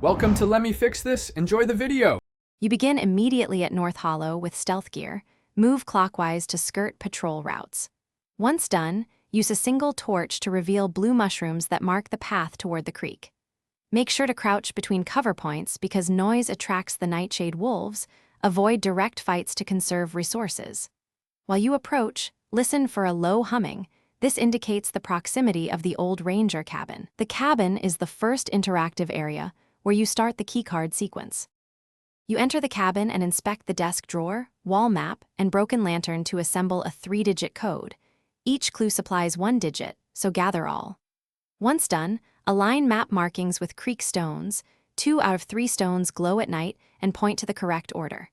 Welcome to Let Me Fix This. Enjoy the video. You begin immediately at North Hollow with stealth gear. Move clockwise to skirt patrol routes. Once done, use a single torch to reveal blue mushrooms that mark the path toward the creek. Make sure to crouch between cover points because noise attracts the nightshade wolves. Avoid direct fights to conserve resources. While you approach, listen for a low humming. This indicates the proximity of the old ranger cabin. The cabin is the first interactive area where you start the keycard sequence. You enter the cabin and inspect the desk drawer, wall map, and broken lantern to assemble a 3-digit code. Each clue supplies 1 digit, so gather all. Once done, align map markings with creek stones. 2 out of 3 stones glow at night and point to the correct order.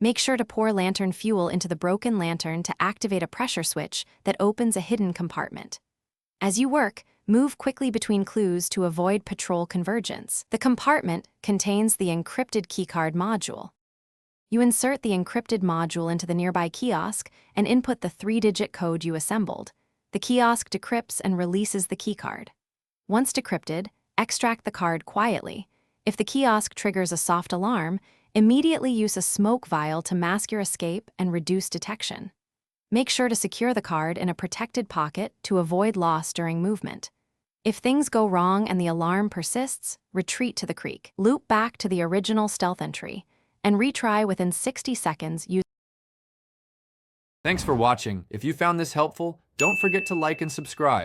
Make sure to pour lantern fuel into the broken lantern to activate a pressure switch that opens a hidden compartment. As you work, move quickly between clues to avoid patrol convergence. The compartment contains the encrypted keycard module. You insert the encrypted module into the nearby kiosk and input the 3-digit code you assembled. The kiosk decrypts and releases the keycard. Once decrypted, extract the card quietly. If the kiosk triggers a soft alarm, immediately use a smoke vial to mask your escape and reduce detection. Make sure to secure the card in a protected pocket to avoid loss during movement. If things go wrong and the alarm persists, retreat to the creek. Loop back to the original stealth entry and retry within 60 seconds. Thanks for watching. If you found this helpful, don't forget to like and subscribe.